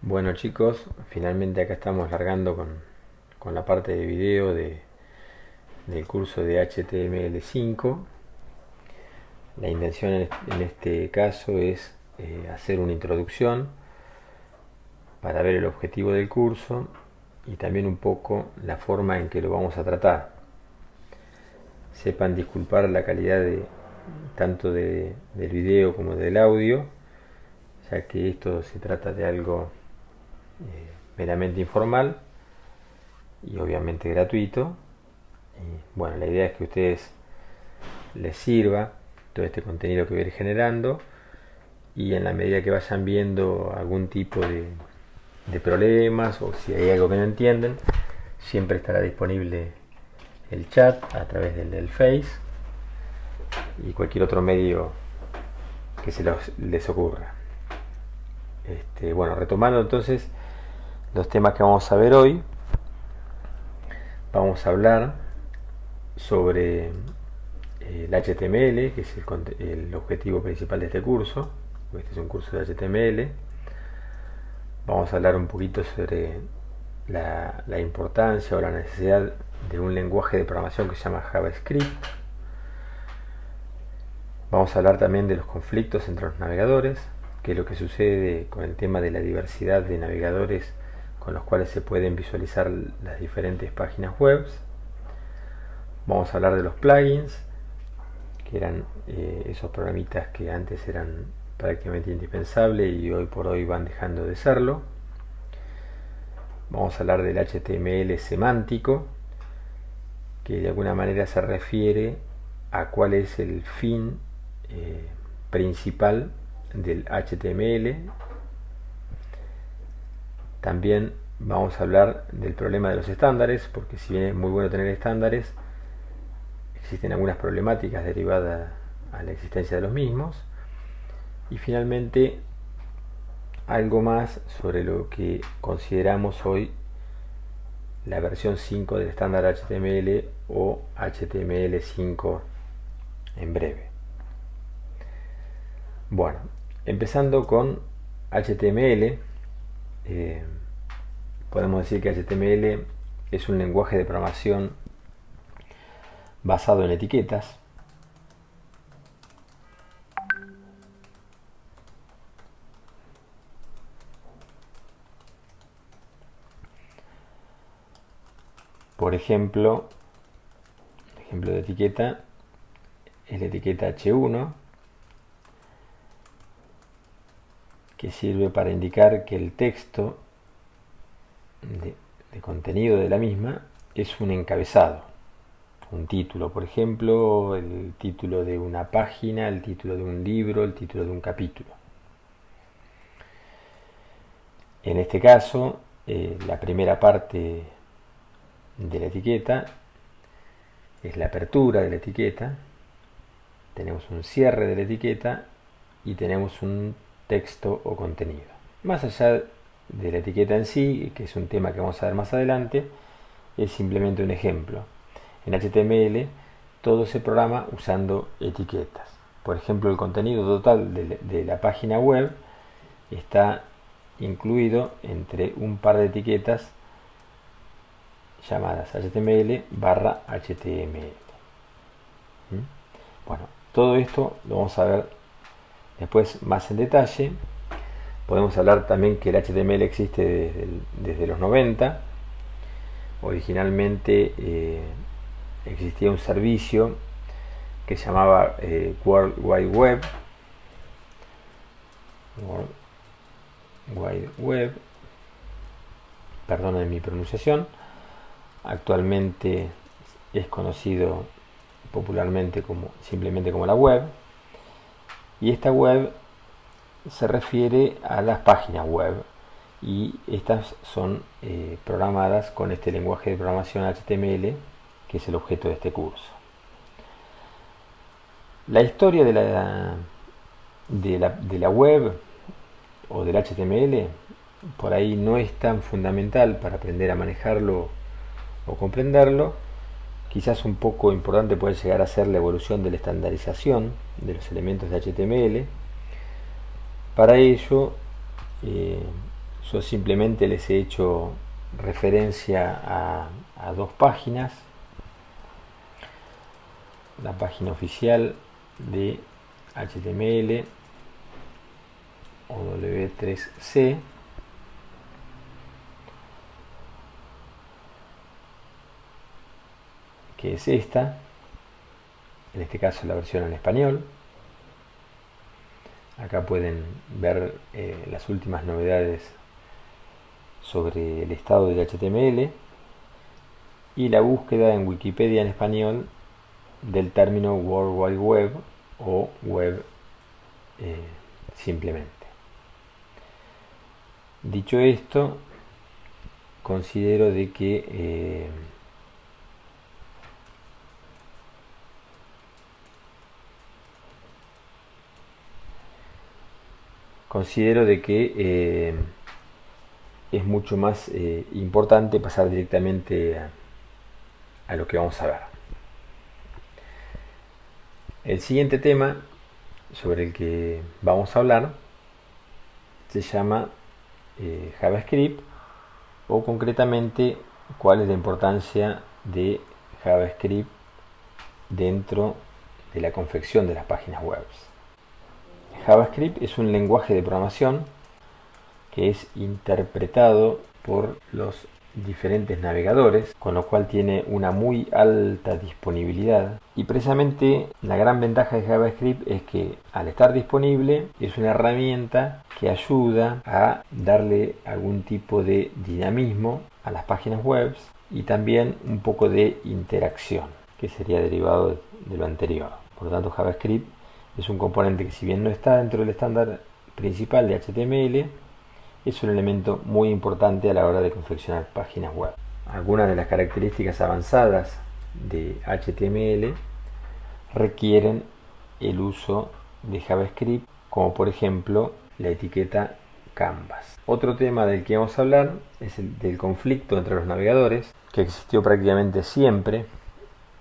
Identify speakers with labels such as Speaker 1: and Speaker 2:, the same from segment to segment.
Speaker 1: Bueno chicos, finalmente acá estamos largando con la parte de video del curso de HTML5. La intención en este caso es hacer una introducción para ver el objetivo del curso y también un poco la forma en que lo vamos a tratar. Sepan disculpar la calidad tanto del video como del audio, ya que esto se trata de algo meramente informal y obviamente gratuito. Y bueno, la idea es que a ustedes les sirva todo este contenido que voy a ir generando, y en la medida que vayan viendo algún tipo de problemas o si hay algo que no entienden, siempre estará disponible el chat a través del Face y cualquier otro medio que les ocurra. Bueno, retomando entonces los temas que vamos a ver hoy, vamos a hablar sobre el HTML, que es el objetivo principal de este curso. Este es un curso de HTML. Vamos a hablar un poquito sobre la importancia o la necesidad de un lenguaje de programación que se llama JavaScript. Vamos a hablar también de los conflictos entre los navegadores, que es lo que sucede con el tema de la diversidad de navegadores con los cuales se pueden visualizar las diferentes páginas web. Vamos a hablar de los plugins, que eran esos programitas que antes eran prácticamente indispensables y hoy por hoy van dejando de serlo. Vamos a hablar del HTML semántico, que de alguna manera se refiere a cuál es el fin principal del HTML. También vamos a hablar del problema de los estándares, porque si bien es muy bueno tener estándares, existen algunas problemáticas derivadas a la existencia de los mismos. Y finalmente algo más sobre lo que consideramos hoy la versión 5 del estándar HTML o HTML5 en breve. Bueno, empezando con HTML, podemos decir que HTML es un lenguaje de programación basado en etiquetas. Por ejemplo, de etiqueta es la etiqueta H1, que sirve para indicar que el texto de contenido de la misma es un encabezado, un título, por ejemplo, el título de una página, el título de un libro, el título de un capítulo. En este caso, la primera parte de la etiqueta es la apertura de la etiqueta, tenemos un cierre de la etiqueta y tenemos un texto o contenido. Más allá de la etiqueta en sí, que es un tema que vamos a ver más adelante, es simplemente un ejemplo. En HTML todo se programa usando etiquetas. Por ejemplo, el contenido total de la página web está incluido entre un par de etiquetas llamadas HTML/HTML. Bueno, todo esto lo vamos a ver después más en detalle. Podemos hablar también que el HTML existe desde los 90. Originalmente existía un servicio que se llamaba World Wide Web. Perdonen mi pronunciación. Actualmente es conocido popularmente simplemente como la web, y esta web se refiere a las páginas web, y estas son programadas con este lenguaje de programación HTML, que es el objeto de este curso. La historia de la web o del HTML por ahí no es tan fundamental para aprender a manejarlo o comprenderlo. Quizás un poco importante puede llegar a ser la evolución de la estandarización de los elementos de HTML. Para ello Yo simplemente les he hecho referencia a dos páginas. La página oficial de HTML o W3C, que es esta, en este caso la versión en español. Acá pueden ver las últimas novedades sobre el estado del HTML y la búsqueda en Wikipedia en español del término World Wide Web o web simplemente. Dicho esto, considero de que es mucho más importante pasar directamente a lo que vamos a ver. El siguiente tema sobre el que vamos a hablar se llama JavaScript, o concretamente cuál es la importancia de JavaScript dentro de la confección de las páginas web. JavaScript es un lenguaje de programación que es interpretado por los diferentes navegadores, con lo cual tiene una muy alta disponibilidad, y precisamente la gran ventaja de JavaScript es que al estar disponible es una herramienta que ayuda a darle algún tipo de dinamismo a las páginas web y también un poco de interacción, que sería derivado de lo anterior. Por lo tanto, JavaScript es un componente que, si bien no está dentro del estándar principal de HTML, es un elemento muy importante a la hora de confeccionar páginas web. Algunas de las características avanzadas de HTML requieren el uso de JavaScript, como por ejemplo la etiqueta Canvas. Otro tema del que vamos a hablar es el del conflicto entre los navegadores, que existió prácticamente siempre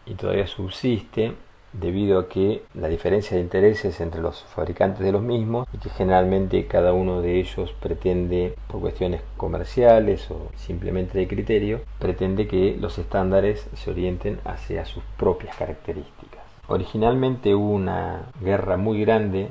Speaker 1: y todavía subsiste, debido a que la diferencia de intereses entre los fabricantes de los mismos, y que generalmente cada uno de ellos pretende, por cuestiones comerciales o simplemente de criterio, pretende que los estándares se orienten hacia sus propias características. Originalmente hubo una guerra muy grande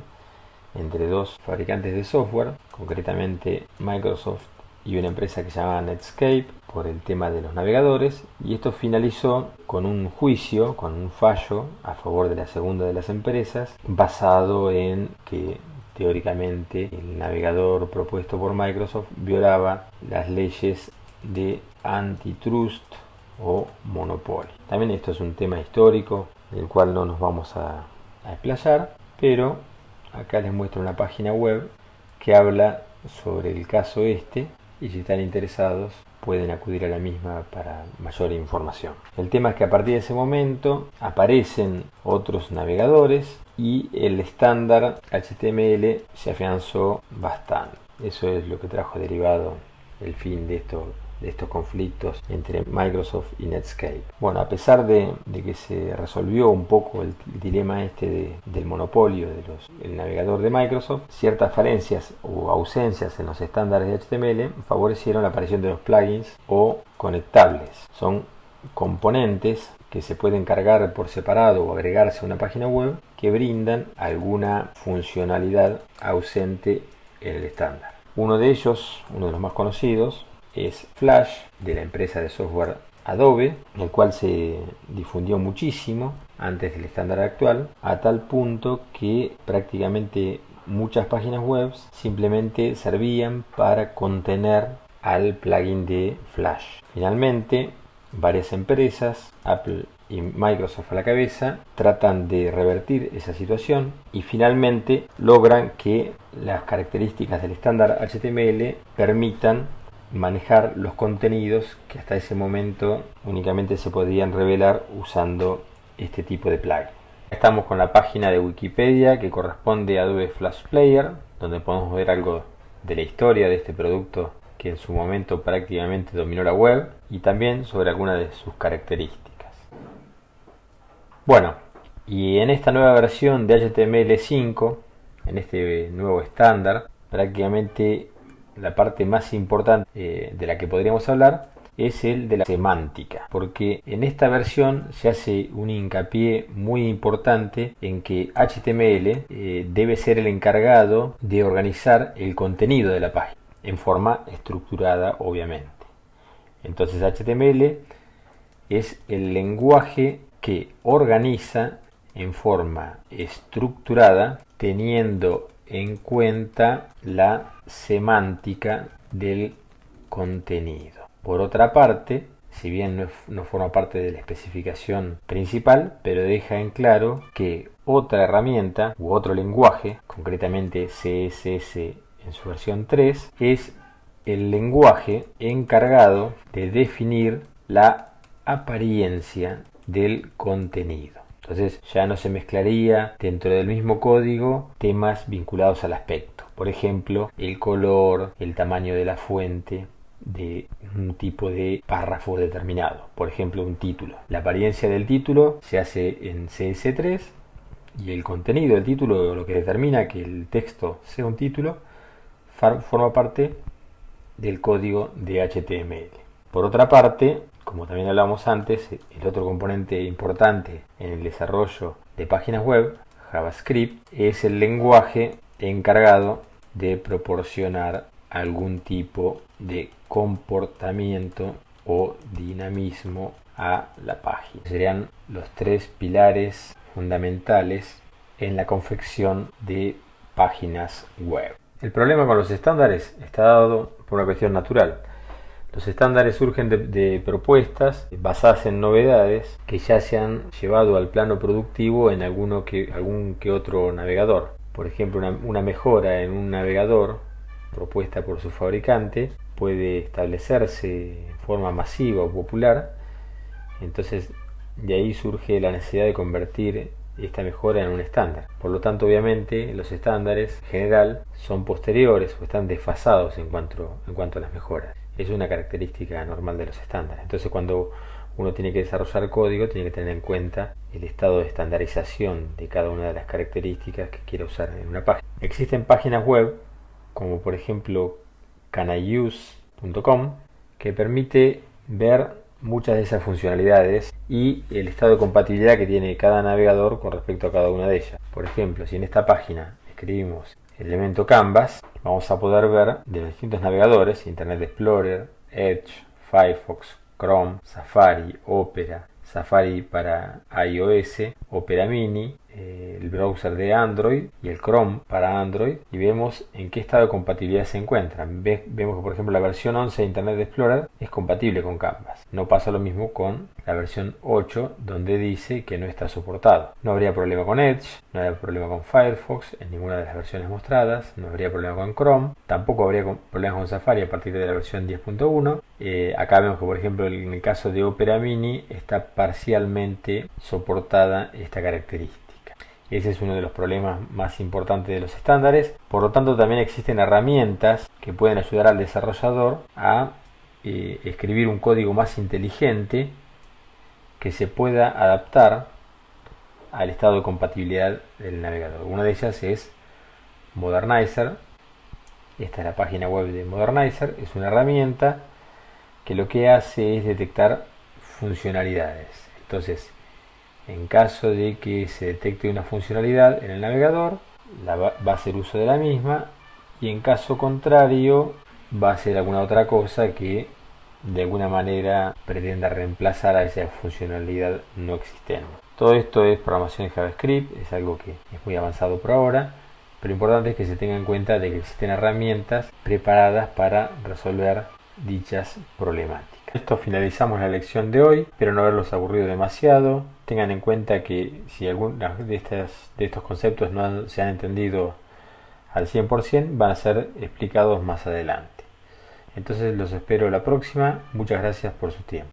Speaker 1: entre dos fabricantes de software, concretamente Microsoft y una empresa que se llamaba Netscape, por el tema de los navegadores, y esto finalizó con un juicio, con un fallo a favor de la segunda de las empresas, basado en que teóricamente el navegador propuesto por Microsoft violaba las leyes de antitrust o monopolio. También esto es un tema histórico del cual no nos vamos a explayar, pero acá les muestro una página web que habla sobre el caso este, y si están interesados pueden acudir a la misma para mayor información. El tema es que a partir de ese momento aparecen otros navegadores y el estándar HTML se afianzó bastante. Eso es lo que trajo derivado el fin de estos conflictos entre Microsoft y Netscape. Bueno, a pesar de que se resolvió un poco el dilema del monopolio del navegador de Microsoft, ciertas falencias o ausencias en los estándares de HTML favorecieron la aparición de los plugins o conectables. Son componentes que se pueden cargar por separado o agregarse a una página web que brindan alguna funcionalidad ausente en el estándar. Uno de ellos, uno de los más conocidos, es Flash, de la empresa de software Adobe, el cual se difundió muchísimo antes del estándar actual, a tal punto que prácticamente muchas páginas web simplemente servían para contener al plugin de Flash. Finalmente, varias empresas, Apple y Microsoft a la cabeza, tratan de revertir esa situación y finalmente logran que las características del estándar HTML permitan manejar los contenidos que hasta ese momento únicamente se podían revelar usando este tipo de plugin. Estamos con la página de Wikipedia que corresponde a Adobe Flash Player, donde podemos ver algo de la historia de este producto que en su momento prácticamente dominó la web, y también sobre algunas de sus características. Bueno, y en esta nueva versión de HTML5, en este nuevo estándar, prácticamente la parte más importante de la que podríamos hablar es el de la semántica, porque en esta versión se hace un hincapié muy importante en que HTML debe ser el encargado de organizar el contenido de la página en forma estructurada, obviamente. Entonces HTML es el lenguaje que organiza en forma estructurada, teniendo en cuenta la semántica del contenido. Por otra parte, si bien no forma parte de la especificación principal, pero deja en claro que otra herramienta u otro lenguaje, concretamente CSS en su versión 3, es el lenguaje encargado de definir la apariencia del contenido. Entonces ya no se mezclaría dentro del mismo código temas vinculados al aspecto. Por ejemplo, el color, el tamaño de la fuente de un tipo de párrafo determinado. Por ejemplo, un título. La apariencia del título se hace en CS3 y el contenido del título, lo que determina que el texto sea un título, forma parte del código de HTML. Por otra parte, como también hablamos antes, el otro componente importante en el desarrollo de páginas web, JavaScript, es el lenguaje encargado de proporcionar algún tipo de comportamiento o dinamismo a la página. Serían los tres pilares fundamentales en la confección de páginas web. El problema con los estándares está dado por una cuestión natural. Los estándares surgen de propuestas basadas en novedades que ya se han llevado al plano productivo en algún que otro navegador. Por ejemplo, una mejora en un navegador propuesta por su fabricante puede establecerse en forma masiva o popular. Entonces de ahí surge la necesidad de convertir esta mejora en un estándar. Por lo tanto, obviamente, los estándares en general son posteriores o están desfasados en cuanto a las mejoras. Es una característica normal de los estándares. Entonces, cuando uno tiene que desarrollar código, tiene que tener en cuenta el estado de estandarización de cada una de las características que quiera usar en una página. Existen páginas web, como por ejemplo canIuse.com, que permite ver muchas de esas funcionalidades y el estado de compatibilidad que tiene cada navegador con respecto a cada una de ellas. Por ejemplo, si en esta página escribimos el elemento Canvas, vamos a poder ver de los distintos navegadores: Internet Explorer, Edge, Firefox, Chrome, Safari, Opera, Safari para iOS, Opera Mini, el browser de Android y el Chrome para Android, y vemos en qué estado de compatibilidad se encuentran. Vemos que, por ejemplo, la versión 11 de Internet Explorer es compatible con Canvas. No pasa lo mismo con la versión 8, donde dice que no está soportado. No habría problema con Edge, no habría problema con Firefox en ninguna de las versiones mostradas, no habría problema con Chrome, tampoco habría problemas con Safari a partir de la versión 10.1. Acá vemos que, por ejemplo, en el caso de Opera Mini está parcialmente soportada esta característica. Ese es uno de los problemas más importantes de los estándares. Por lo tanto, también existen herramientas que pueden ayudar al desarrollador a escribir un código más inteligente que se pueda adaptar al estado de compatibilidad del navegador. Una de ellas es Modernizer. Esta es la página web de Modernizer. Es una herramienta que lo que hace es detectar funcionalidades. Entonces, en caso de que se detecte una funcionalidad en el navegador, va a hacer uso de la misma, y en caso contrario va a hacer alguna otra cosa que de alguna manera pretenda reemplazar a esa funcionalidad no existente. Todo esto es programación en JavaScript, es algo que es muy avanzado por ahora, pero lo importante es que se tenga en cuenta de que existen herramientas preparadas para resolver dichas problemáticas. Esto finalizamos la lección de hoy. Espero no haberlos aburrido demasiado. Tengan en cuenta que si algunos de estos conceptos no se han entendido al 100%, van a ser explicados más adelante. Entonces los espero la próxima. Muchas gracias por su tiempo.